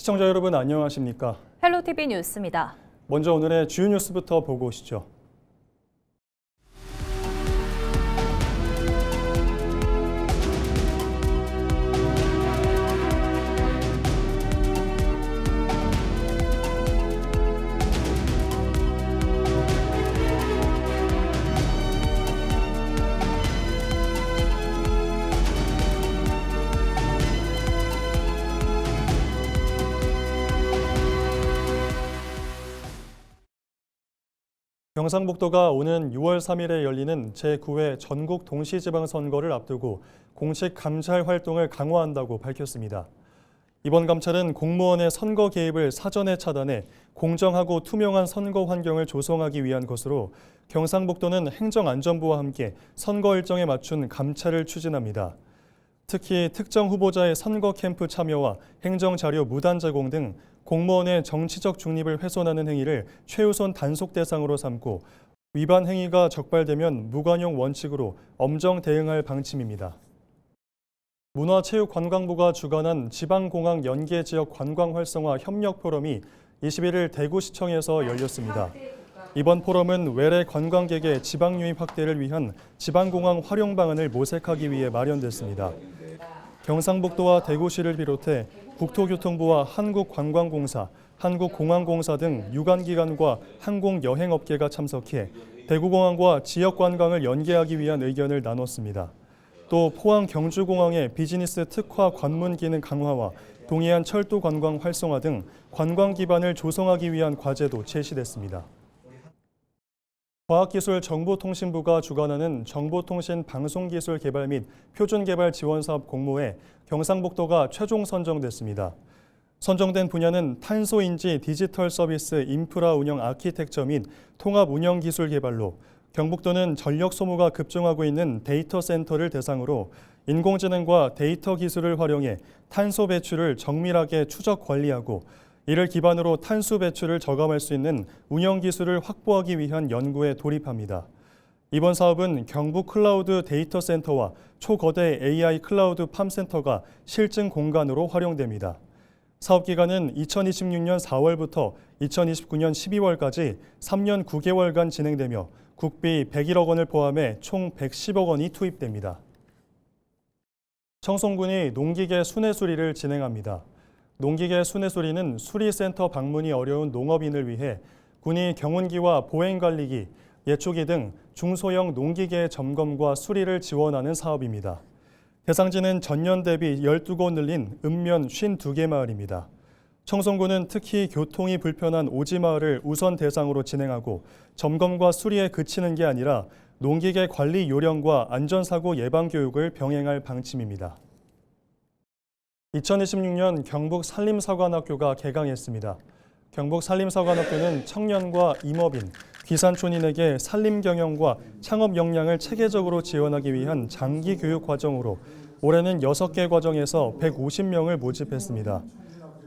시청자 여러분 안녕하십니까? 헬로티비 뉴스입니다. 먼저 오늘의 주요 뉴스부터 보고 오시죠. 경상북도가 오는 6월 3일에 열리는 제9회 전국 동시지방선거를 앞두고 공식 감찰 활동을 강화한다고 밝혔습니다. 이번 감찰은 공무원의 선거 개입을 사전에 차단해 공정하고 투명한 선거 환경을 조성하기 위한 것으로 경상북도는 행정안전부와 함께 선거 일정에 맞춘 감찰을 추진합니다. 특히 특정 후보자의 선거 캠프 참여와 행정자료 무단 제공 등 공무원의 정치적 중립을 훼손하는 행위를 최우선 단속 대상으로 삼고 위반 행위가 적발되면 무관용 원칙으로 엄정 대응할 방침입니다. 문화체육관광부가 주관한 지방공항 연계지역 관광 활성화 협력 포럼이 21일 대구시청에서 열렸습니다. 이번 포럼은 외래 관광객의 지방 유입 확대를 위한 지방공항 활용 방안을 모색하기 위해 마련됐습니다. 경상북도와 대구시를 비롯해 국토교통부와 한국관광공사, 한국공항공사 등 유관기관과 항공여행업계가 참석해 대구공항과 지역관광을 연계하기 위한 의견을 나눴습니다. 또 포항 경주공항의 비즈니스 특화 관문 기능 강화와 동해안 철도 관광 활성화 등 관광 기반을 조성하기 위한 과제도 제시됐습니다. 과학기술정보통신부가 주관하는 정보통신 방송기술 개발 및 표준개발 지원사업 공모에 경상북도가 최종 선정됐습니다. 선정된 분야는 탄소인지 디지털 서비스 인프라 운영 아키텍처 및 통합 운영 기술 개발로 경북도는 전력 소모가 급증하고 있는 데이터 센터를 대상으로 인공지능과 데이터 기술을 활용해 탄소 배출을 정밀하게 추적 관리하고 이를 기반으로 탄소 배출을 저감할 수 있는 운영 기술을 확보하기 위한 연구에 돌입합니다. 이번 사업은 경북 클라우드 데이터 센터와 초거대 AI 클라우드 팜센터가 실증 공간으로 활용됩니다. 사업 기간은 2026년 4월부터 2029년 12월까지 3년 9개월간 진행되며 국비 101억 원을 포함해 총 110억 원이 투입됩니다. 청송군이 농기계 순회 수리를 진행합니다. 농기계 순회 수리는 수리센터 방문이 어려운 농업인을 위해 군이 경운기와 보행관리기, 예초기 등 중소형 농기계의 점검과 수리를 지원하는 사업입니다. 대상지는 전년 대비 12곳 늘린 읍면 52개 마을입니다. 청송군은 특히 교통이 불편한 오지 마을을 우선 대상으로 진행하고 점검과 수리에 그치는 게 아니라 농기계 관리 요령과 안전사고 예방 교육을 병행할 방침입니다. 2026년 경북 산림사관학교가 개강했습니다. 경북 산림사관학교는 청년과 임업인, 귀산촌인에게 산림 경영과 창업 역량을 체계적으로 지원하기 위한 장기 교육 과정으로 올해는 6개 과정에서 150명을 모집했습니다.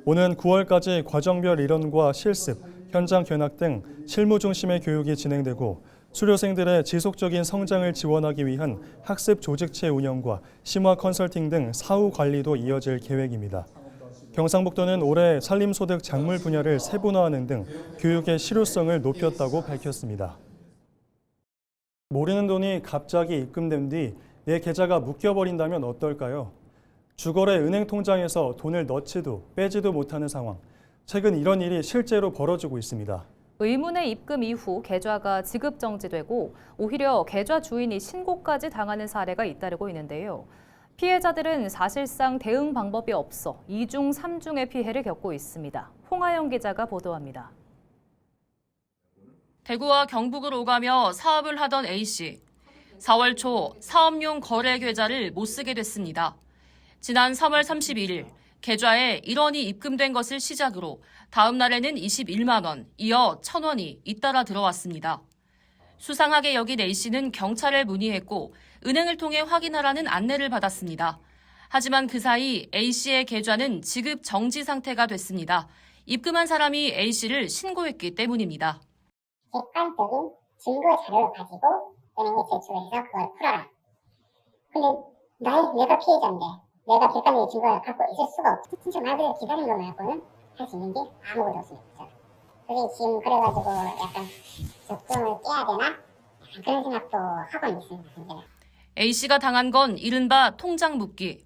오는 9월까지 과정별 이론과 실습, 현장 견학 등 실무 중심의 교육이 진행되고 수료생들의 지속적인 성장을 지원하기 위한 학습 조직체 운영과 심화 컨설팅 등 사후 관리도 이어질 계획입니다. 경상북도는 올해 산림소득 작물 분야를 세분화하는 등 교육의 실효성을 높였다고 밝혔습니다. 모르는 돈이 갑자기 입금된 뒤 내 계좌가 묶여버린다면 어떨까요? 주거래 은행 통장에서 돈을 넣지도 빼지도 못하는 상황. 최근 이런 일이 실제로 벌어지고 있습니다. 의문의 입금 이후 계좌가 지급 정지되고 오히려 계좌 주인이 신고까지 당하는 사례가 잇따르고 있는데요. 피해자들은 사실상 대응 방법이 없어 2중, 3중의 피해를 겪고 있습니다. 홍하영 기자가 보도합니다. 대구와 경북을 오가며 사업을 하던 A씨. 4월 초 사업용 거래 계좌를 못 쓰게 됐습니다. 지난 3월 31일 계좌에 1원이 입금된 것을 시작으로 다음 날에는 21만 원, 이어 1,000원이 잇따라 들어왔습니다. 수상하게 여긴 A씨는 경찰에 문의했고 은행을 통해 확인하라는 안내를 받았습니다. 하지만 그 사이 A씨의 계좌는 지급 정지 상태가 됐습니다. 입금한 사람이 A씨를 신고했기 때문입니다. 객관적인 증거 자료를 가지고 은행에 제출해서 그걸 풀어라. 근데 내가 피해자인데 내가 객관적인 증거를 갖고 있을 수가 없어. 진짜 말 그대로 기다린 거 말고는 할 수 있는 게 아무것도 없습니다. 그게 지금 그래가지고 약간 적성을 깨야 되나? 약간 그런 생각도 하고 있습니다. 이제는. A씨가 당한 건 이른바 통장 묶기.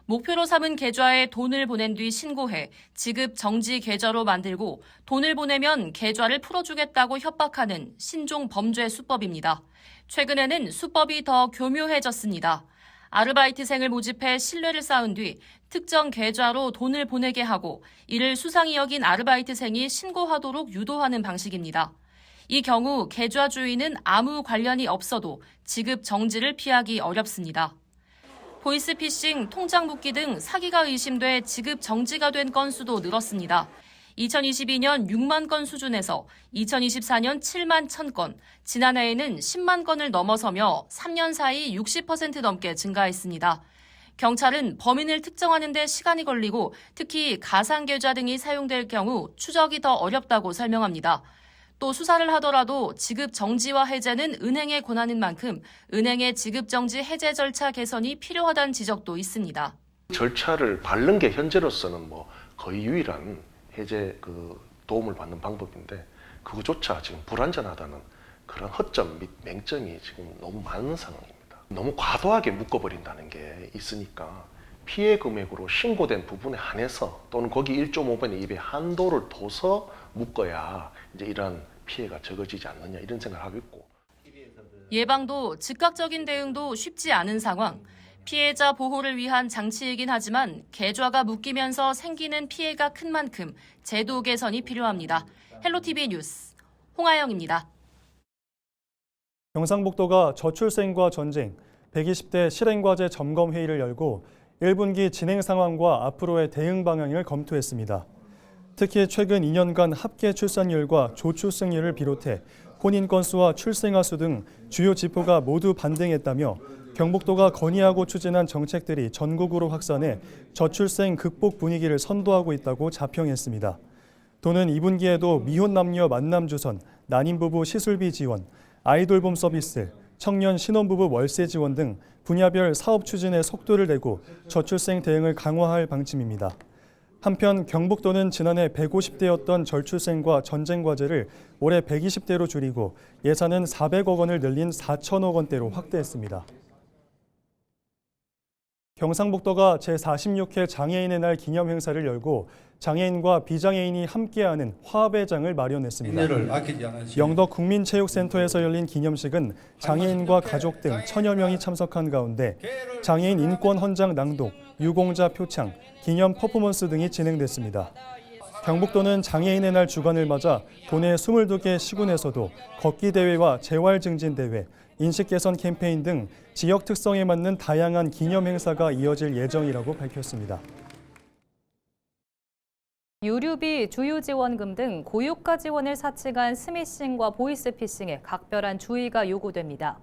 목표로 삼은 계좌에 돈을 보낸 뒤 신고해 지급 정지 계좌로 만들고 돈을 보내면 계좌를 풀어주겠다고 협박하는 신종 범죄 수법입니다. 최근에는 수법이 더 교묘해졌습니다. 아르바이트생을 모집해 신뢰를 쌓은 뒤 특정 계좌로 돈을 보내게 하고 이를 수상히 여긴 아르바이트생이 신고하도록 유도하는 방식입니다. 이 경우 계좌 주인은 아무 관련이 없어도 지급 정지를 피하기 어렵습니다. 보이스피싱, 통장 묶기 등 사기가 의심돼 지급 정지가 된 건수도 늘었습니다. 2022년 6만 건 수준에서 2024년 7만 1,000건, 지난해에는 10만 건을 넘어서며 3년 사이 60% 넘게 증가했습니다. 경찰은 범인을 특정하는 데 시간이 걸리고 특히 가상계좌 등이 사용될 경우 추적이 더 어렵다고 설명합니다. 또 수사를 하더라도 지급 정지와 해제는 은행의 권한인 만큼 은행의 지급 정지 해제 절차 개선이 필요하다는 지적도 있습니다. 절차를 밟는 게 현재로서는 거의 유일한 해제 도움을 받는 방법인데 그거조차 지금 불완전하다는 그런 허점 및 맹점이 지금 너무 많은 상황입니다. 너무 과도하게 묶어버린다는 게 있으니까 피해 금액으로 신고된 부분에 한해서 또는 거기 1.5번의 2배 한도를 둬서 묶어야 이제 이런 피해가 적어지지 않느냐 이런 생각을 하고 있고. 예방도 즉각적인 대응도 쉽지 않은 상황. 피해자 보호를 위한 장치이긴 하지만 계좌가 묶이면서 생기는 피해가 큰 만큼 제도 개선이 필요합니다. 헬로티비 뉴스 홍아영입니다. 경상북도가 저출생과 전쟁, 120대 실행과제 점검회의를 열고 1분기 진행 상황과 앞으로의 대응 방향을 검토했습니다. 특히 최근 2년간 합계 출산율과 조출생률을 비롯해 혼인 건수와 출생아 수 등 주요 지표가 모두 반등했다며 경북도가 건의하고 추진한 정책들이 전국으로 확산해 저출생 극복 분위기를 선도하고 있다고 자평했습니다. 도는 2분기에도 미혼 남녀 만남 주선, 난임 부부 시술비 지원, 아이돌봄 서비스, 청년 신혼부부 월세 지원 등 분야별 사업 추진에 속도를 내고 저출생 대응을 강화할 방침입니다. 한편 경북도는 지난해 150대였던 절출생과 전쟁 과제를 올해 120대로 줄이고 예산은 400억 원을 늘린 4천억 원대로 확대했습니다. 경상북도가 제46회 장애인의 날 기념 행사를 열고 장애인과 비장애인이 함께하는 화합의 장을 마련했습니다. 영덕 국민체육센터에서 열린 기념식은 장애인과 가족 등 1000여 명이 참석한 가운데 장애인 인권 헌장 낭독, 유공자 표창, 기념 퍼포먼스 등이 진행됐습니다. 경북도는 장애인의 날 주간을 맞아 도내 22개 시군에서도 걷기 대회와 재활 증진 대회, 인식 개선 캠페인 등 지역 특성에 맞는 다양한 기념 행사가 이어질 예정이라고 밝혔습니다. 유류비, 주유지원금 등 고유가 지원을 사칭한 스미싱과 보이스피싱에 각별한 주의가 요구됩니다.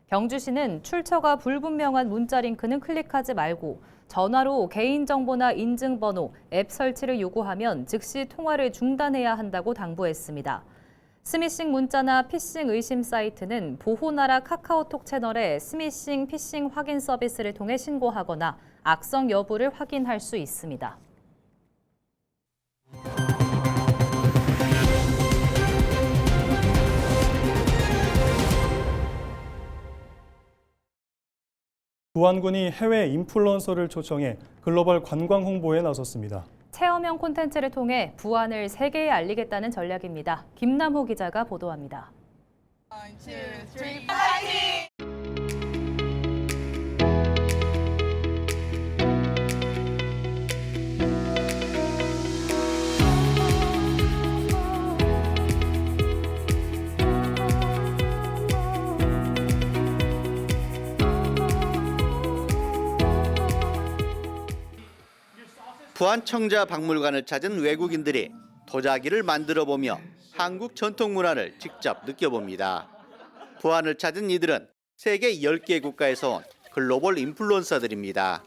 경주시는 출처가 불분명한 문자 링크는 클릭하지 말고 전화로 개인정보나 인증번호, 앱 설치를 요구하면 즉시 통화를 중단해야 한다고 당부했습니다. 스미싱 문자나 피싱 의심 사이트는 보호나라 카카오톡 채널에 스미싱, 피싱 확인 서비스를 통해 신고하거나 악성 여부를 확인할 수 있습니다. 부안군이 해외 인플루언서를 초청해 글로벌 관광 홍보에 나섰습니다. 체험형 콘텐츠를 통해 부안을 세계에 알리겠다는 전략입니다. 김남호 기자가 보도합니다. 1, 2, 3, 파이팅! 부안청자박물관을 찾은 외국인들이 도자기를 만들어보며 한국 전통 문화를 직접 느껴봅니다. 부안을 찾은 이들은 세계 10개 국가에서 온 글로벌 인플루언서들입니다.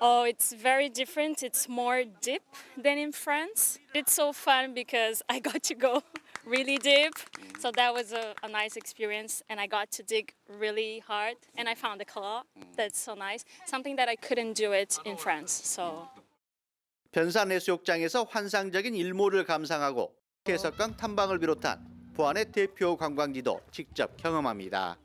It's very different. It's more deep than in France. It's so fun because I got to go really deep. So that was a nice experience and I got to dig really hard and I found a claw. That's so nice. Something that I couldn't do it in France. So 변산해수욕장에서 환상적인 일몰을 감상하고 해석강 탐방을 비롯한 부안의 대표 관광지도 직접 경험합니다.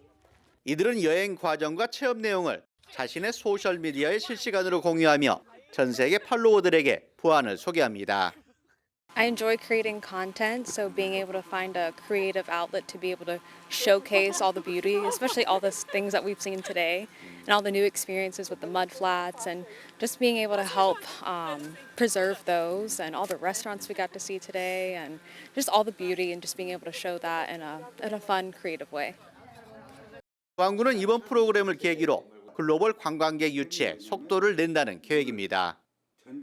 이들은 여행 과정과 체험 내용을 자신의 소셜미디어에 실시간으로 공유하며 전 세계 팔로워들에게 부안을 소개합니다. I enjoy creating content, so being able to find a creative outlet to be able to showcase all the beauty, especially all the things that we've seen today, and all the new experiences with the mud flats, and just being able to help preserve those, and all the restaurants we got to see today, and just all the beauty, and just being able to show that in a fun, creative way. 부안군은 이번 프로그램을 계기로 글로벌 관광객 유치에 속도를 낸다는 계획입니다.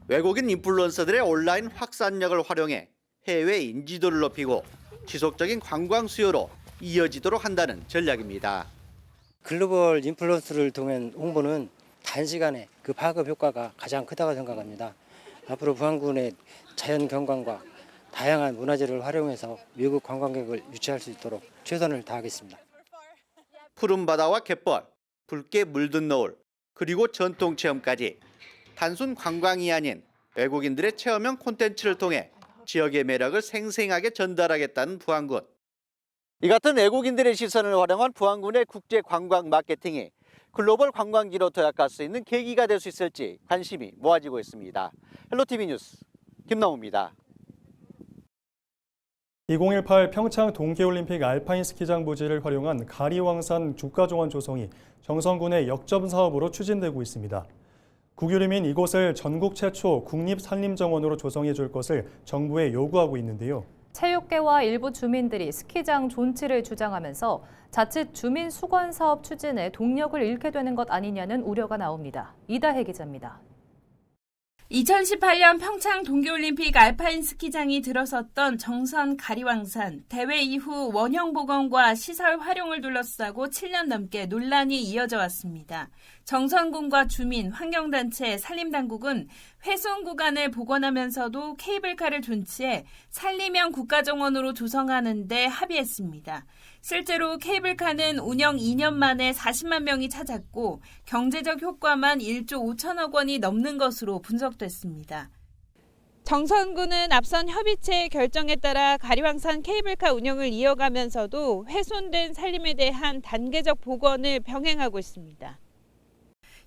외국인 인플루언서들의 온라인 확산력을 활용해 해외 인지도를 높이고 지속적인 관광 수요로 이어지도록 한다는 전략입니다. 글로벌 인플루언서를 통한 홍보는 단시간에 그 파급 효과가 가장 크다고 생각합니다. 앞으로 부안군의 자연 경관과 다양한 문화재를 활용해서 외국 관광객을 유치할 수 있도록 최선을 다하겠습니다. 푸른 바다와 갯벌, 붉게 물든 노을, 그리고 전통 체험까지 단순 관광이 아닌 외국인들의 체험형 콘텐츠를 통해 지역의 매력을 생생하게 전달하겠다는 부안군. 이 같은 외국인들의 시선을 활용한 부안군의 국제 관광 마케팅이 글로벌 관광지로 도약할 수 있는 계기가 될 수 있을지 관심이 모아지고 있습니다. 헬로티비 뉴스 김남우입니다. 2018 평창 동계올림픽 알파인 스키장 부지를 활용한 가리왕산 주가정원 조성이 정선군의 역점 사업으로 추진되고 있습니다. 국유림인 이곳을 전국 최초 국립산림정원으로 조성해 줄 것을 정부에 요구하고 있는데요. 체육계와 일부 주민들이 스키장 존치를 주장하면서 자칫 주민 수건 사업 추진에 동력을 잃게 되는 것 아니냐는 우려가 나옵니다. 이다혜 기자입니다. 2018년 평창 동계올림픽 알파인 스키장이 들어섰던 정선 가리왕산, 대회 이후 원형 복원과 시설 활용을 둘러싸고 7년 넘게 논란이 이어져 왔습니다. 정선군과 주민, 환경단체, 산림당국은 훼손 구간을 복원하면서도 케이블카를 존치해 산림형 국가정원으로 조성하는 데 합의했습니다. 실제로 케이블카는 운영 2년 만에 40만 명이 찾았고 경제적 효과만 1조 5천억 원이 넘는 것으로 분석됐습니다. 정선군은 앞선 협의체 결정에 따라 가리왕산 케이블카 운영을 이어가면서도 훼손된 산림에 대한 단계적 복원을 병행하고 있습니다.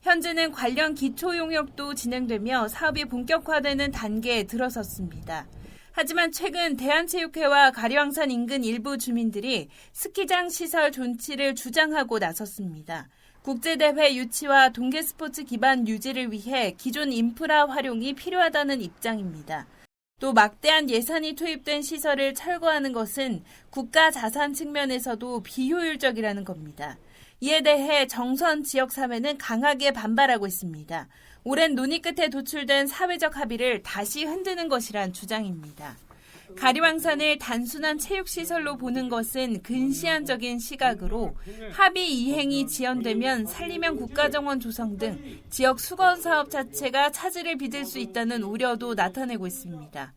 현재는 관련 기초 용역도 진행되며 사업이 본격화되는 단계에 들어섰습니다. 하지만 최근 대한체육회와 가리왕산 인근 일부 주민들이 스키장 시설 존치를 주장하고 나섰습니다. 국제대회 유치와 동계스포츠 기반 유지를 위해 기존 인프라 활용이 필요하다는 입장입니다. 또 막대한 예산이 투입된 시설을 철거하는 것은 국가 자산 측면에서도 비효율적이라는 겁니다. 이에 대해 정선 지역사회는 강하게 반발하고 있습니다. 오랜 논의 끝에 도출된 사회적 합의를 다시 흔드는 것이란 주장입니다. 가리왕산을 단순한 체육시설로 보는 것은 근시안적인 시각으로 합의 이행이 지연되면 산림형 국가정원 조성 등 지역 수건 사업 자체가 차질을 빚을 수 있다는 우려도 나타내고 있습니다.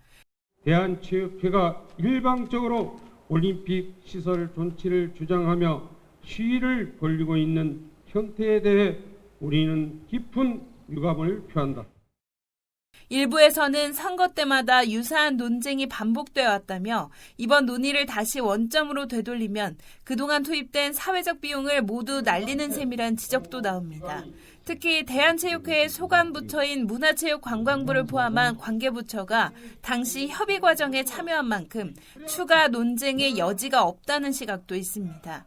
대한체육회가 일방적으로 올림픽 시설 존치를 주장하며 시위를 벌이고 있는 형태에 대해 우리는 깊은 유감을 표한다. 일부에서는 선거 때마다 유사한 논쟁이 반복되어 왔다며 이번 논의를 다시 원점으로 되돌리면 그동안 투입된 사회적 비용을 모두 날리는 셈이란 지적도 나옵니다. 특히 대한체육회의 소관부처인 문화체육관광부를 포함한 관계부처가 당시 협의 과정에 참여한 만큼 추가 논쟁의 여지가 없다는 시각도 있습니다.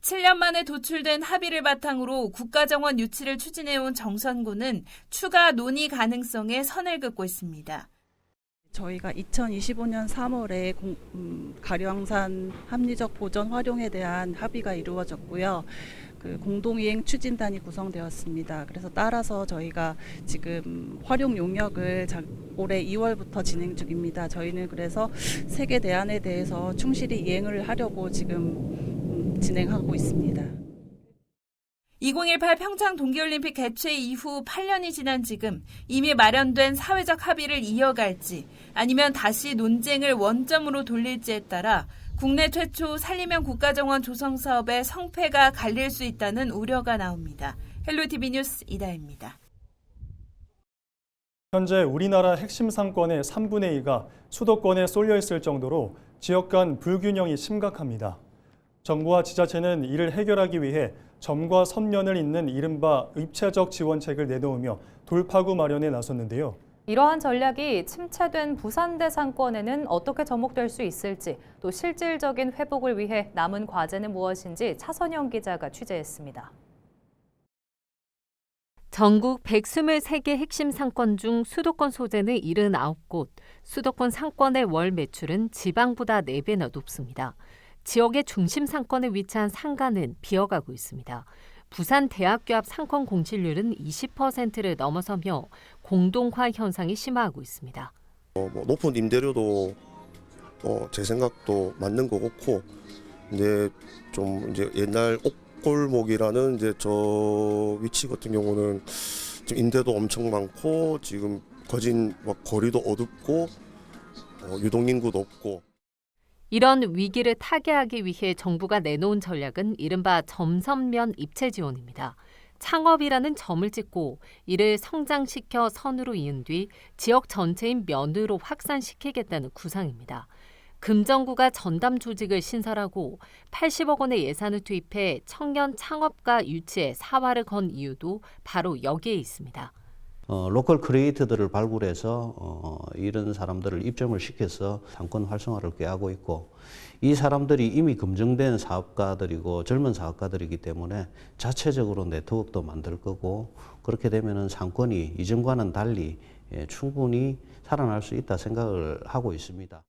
7년 만에 도출된 합의를 바탕으로 국가정원 유치를 추진해온 정선군은 추가 논의 가능성에 선을 긋고 있습니다. 저희가 2025년 3월에 가리왕산 합리적 보전 활용에 대한 합의가 이루어졌고요. 공동이행 추진단이 구성되었습니다. 그래서 따라서 저희가 지금 활용 용역을 올해 2월부터 진행 중입니다. 저희는 그래서 세계 대안에 대해서 충실히 이행을 하려고 지금 진행하고 있습니다. 2018 평창 동계올림픽 개최 이후 8년이 지난 지금 이미 마련된 사회적 합의를 이어갈지 아니면 다시 논쟁을 원점으로 돌릴지에 따라 국내 최초 산림형 국가정원 조성 사업의 성패가 갈릴 수 있다는 우려가 나옵니다. 헬로티비 뉴스 이다혜입니다. 현재 우리나라 핵심 상권의 3분의 2가 수도권에 쏠려 있을 정도로 지역 간 불균형이 심각합니다. 정부와 지자체는 이를 해결하기 위해 점과 선면을 잇는 이른바 입체적 지원책을 내놓으며 돌파구 마련에 나섰는데요. 이러한 전략이 침체된 부산대 상권에는 어떻게 접목될 수 있을지, 또 실질적인 회복을 위해 남은 과제는 무엇인지 차선영 기자가 취재했습니다. 전국 123개 핵심 상권 중 수도권 소재는 79곳, 수도권 상권의 월 매출은 지방보다 4배나 높습니다. 지역의 중심 상권에 위치한 상가는 비어가고 있습니다. 부산 대학교 앞 상권 공실률은 20%를 넘어서며 공동화 현상이 심화하고 있습니다. 높은 임대료도 제 생각도 맞는 거 같고, 근데 좀 이제 옛날 옥골목이라는 이제 저 위치 같은 경우는 지금 임대도 엄청 많고 지금 거진 거리도 어둡고 유동인구도 없고. 이런 위기를 타개하기 위해 정부가 내놓은 전략은 이른바 점선면 입체 지원입니다. 창업이라는 점을 찍고 이를 성장시켜 선으로 이은 뒤 지역 전체인 면으로 확산시키겠다는 구상입니다. 금정구가 전담 조직을 신설하고 80억 원의 예산을 투입해 청년 창업가 유치에 사활을 건 이유도 바로 여기에 있습니다. 로컬 크리에이터들을 발굴해서 이런 사람들을 입점을 시켜서 상권 활성화를 꾀하고 있고, 이 사람들이 이미 검증된 사업가들이고 젊은 사업가들이기 때문에 자체적으로 네트워크도 만들 거고, 그렇게 되면은 상권이 이전과는 달리 충분히 살아날 수 있다 생각을 하고 있습니다.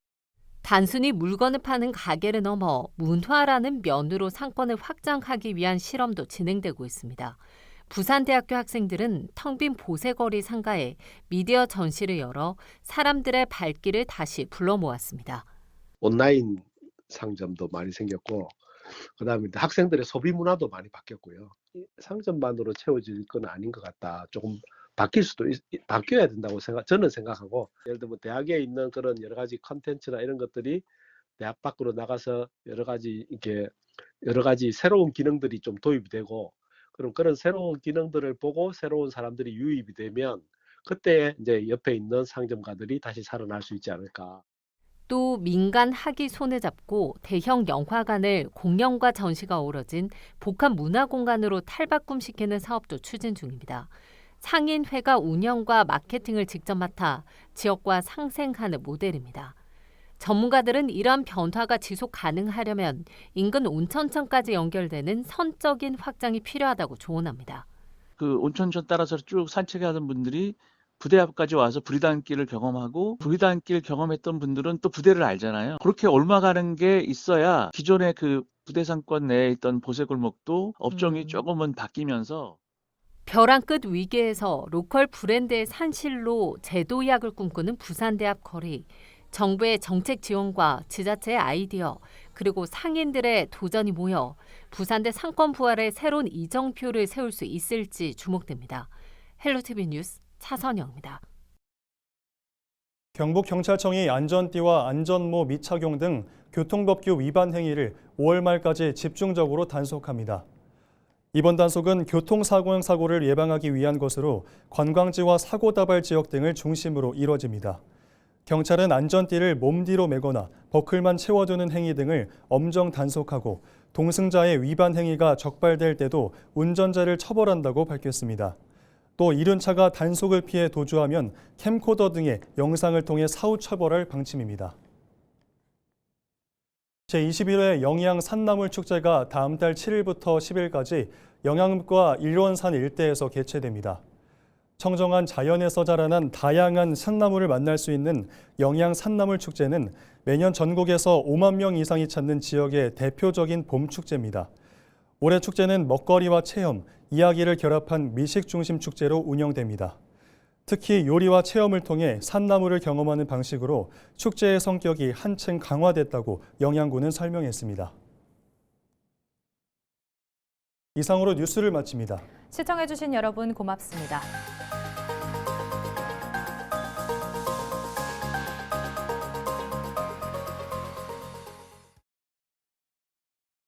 단순히 물건을 파는 가게를 넘어 문화라는 면으로 상권을 확장하기 위한 실험도 진행되고 있습니다. 부산대학교 학생들은 텅 빈 보세거리 상가에 미디어 전시를 열어 사람들의 발길을 다시 불러 모았습니다. 온라인 상점도 많이 생겼고, 그다음에 학생들의 소비 문화도 많이 바뀌었고요. 상점만으로 채워질 건 아닌 것 같다. 조금 바뀌어야 된다고 저는 생각하고, 예를 들면 대학에 있는 그런 여러 가지 컨텐츠나 이런 것들이 대학 밖으로 나가서 여러 가지 새로운 기능들이 좀 도입이 되고, 그럼 그런 새로운 기능들을 보고 새로운 사람들이 유입이 되면 그때 이제 옆에 있는 상점가들이 다시 살아날 수 있지 않을까. 또 민간 학이 손을 잡고 대형 영화관을 공연과 전시가 어우러진 복합 문화공간으로 탈바꿈시키는 사업도 추진 중입니다. 상인회가 운영과 마케팅을 직접 맡아 지역과 상생하는 모델입니다. 전문가들은 이러한 변화가 지속 가능하려면 인근 온천천까지 연결되는 선적인 확장이 필요하다고 조언합니다. 그 온천천 따라서 쭉 산책하는 분들이 부대 앞까지 와서 부리단길을 경험하고, 부리단길 경험했던 분들은 또 부대를 알잖아요. 그렇게 옮아가는 게 있어야 기존의 그 부대 상권 내에 있던 보세골목도 업종이 조금은 바뀌면서 벼랑 끝 위기에서 로컬 브랜드의 산실로 제도약을 꿈꾸는 부산대 앞 거리. 정부의 정책 지원과 지자체의 아이디어, 그리고 상인들의 도전이 모여 부산대 상권 부활의 새로운 이정표를 세울 수 있을지 주목됩니다. 헬로티비 뉴스 차선영입니다. 경북경찰청이 안전띠와 안전모 미착용 등 교통법규 위반 행위를 5월 말까지 집중적으로 단속합니다. 이번 단속은 교통사고형 사고를 예방하기 위한 것으로 관광지와 사고다발 지역 등을 중심으로 이뤄집니다. 경찰은 안전띠를 몸 뒤로 매거나 버클만 채워두는 행위 등을 엄정 단속하고, 동승자의 위반 행위가 적발될 때도 운전자를 처벌한다고 밝혔습니다. 또 이륜 차가 단속을 피해 도주하면 캠코더 등의 영상을 통해 사후 처벌할 방침입니다. 제21회 영양 산나물 축제가 다음 달 7일부터 10일까지 영양읍과 일원산 일대에서 개최됩니다. 청정한 자연에서 자라난 다양한 산나물을 만날 수 있는 영양 산나물 축제는 매년 전국에서 5만 명 이상이 찾는 지역의 대표적인 봄 축제입니다. 올해 축제는 먹거리와 체험, 이야기를 결합한 미식 중심 축제로 운영됩니다. 특히 요리와 체험을 통해 산나물을 경험하는 방식으로 축제의 성격이 한층 강화됐다고 영양군은 설명했습니다. 이상으로 뉴스를 마칩니다. 시청해주신 여러분 고맙습니다.